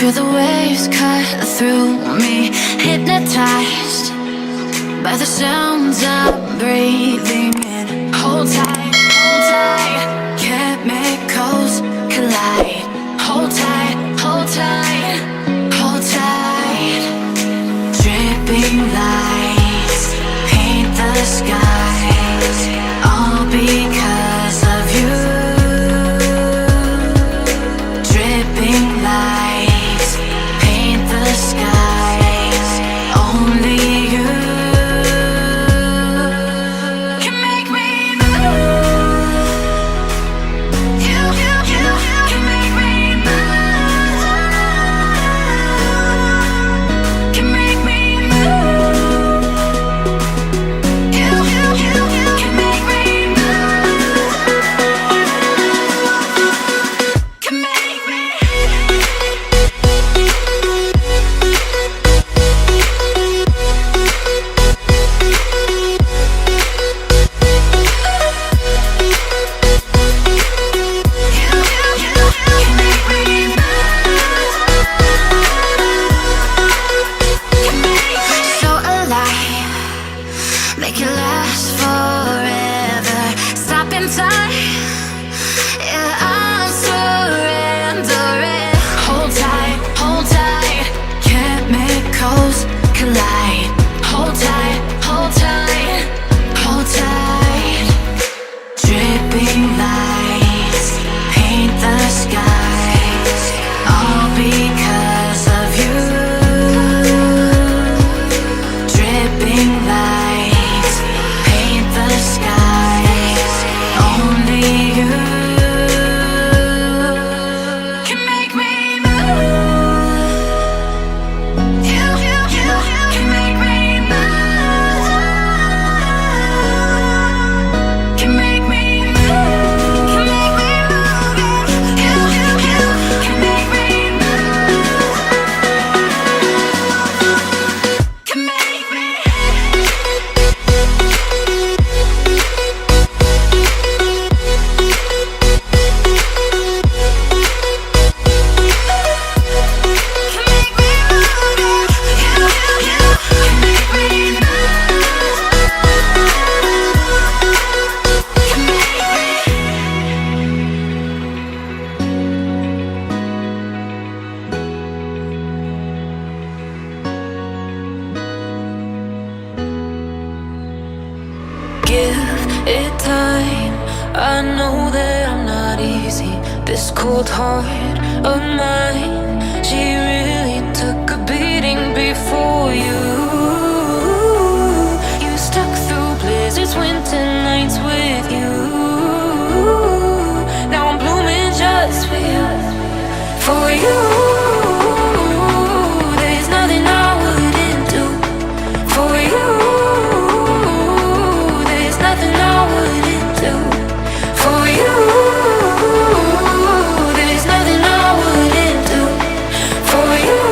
Feel the waves cut through me, hypnotized by the sounds I'm breathing in. Hold tight, chemicals collide. Hold tight, hold tight, hold tight. Dripping lights paint the skies, all because of you. Dripping lights paint the skies, only you can make me move. You can make me move. Can make me move. You can make me move. Can make me. So alive, make it last forever. Stop in time, yeah, I'm surrendering. Hold tight, chemicals collide. Hold tight, hold tight, hold tight. Dripping lights paint the skies, all because of you. Dripping lights paint the skies, only you can make me move. You can make me move. Can make me move. Can make me move. You can make me move. Can make me. Can make me move. You can make me Give it time. I know that I'm not easy. This cold heart of mine, she really took a beating before you. You stuck through blizzards, winter nights with you. Now I'm blooming just for you, for you. There's nothing I wouldn't do for you. There's nothing I wouldn't do for you. There's nothing I wouldn't do for you.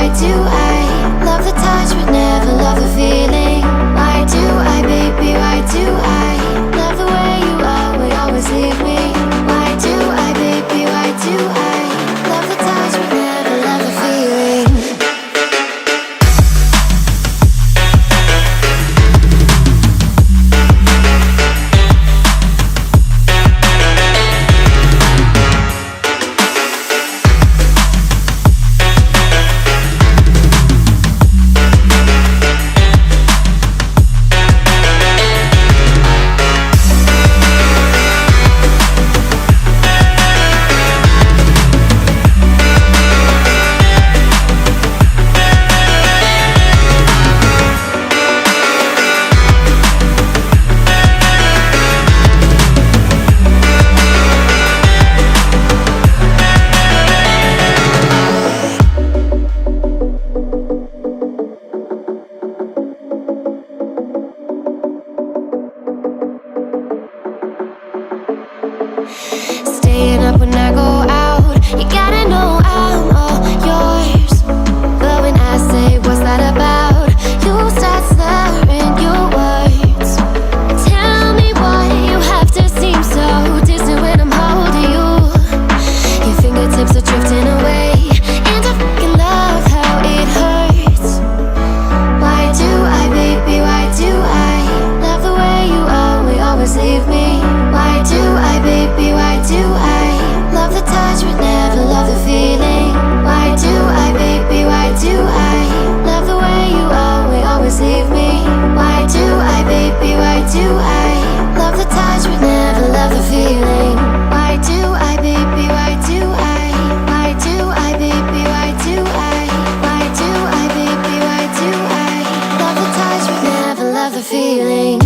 why do I love the touch but never love the feeling? Why do I, baby, why do I love the way you always leave me? Why do I, baby, why do I love the touch but never love the feeling? Staying up when I go out, you gotta know I'm all yours. But when I say what's that about, you start slurring your words. Tell me why you have to seem so distant when I'm holding you. Your fingertips are drifting away, and I fucking love how it hurts. Why do I, baby, why do I love the way you always leave me? Why do I, baby, why do I love the touch but never love the feeling? Why do I, baby, why do I love the way you always leave me? Why do I, baby, why do I love the touch but never love the feeling? Why do I, baby, why do I? Why do I, baby, why do I? Why do I, baby, why do I love the touch but never love the feeling?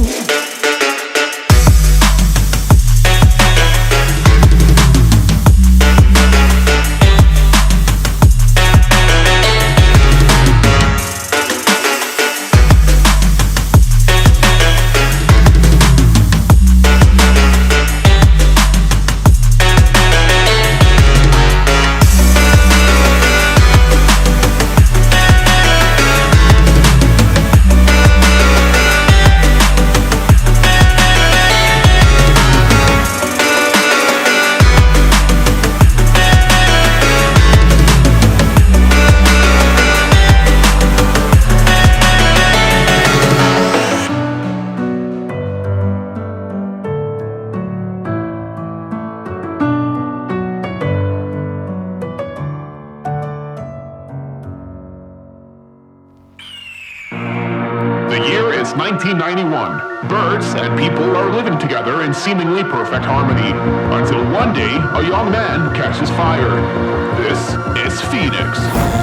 The year is 1991. Birds and people are living together in seemingly perfect harmony, until one day a young man catches fire. This is Phoenix.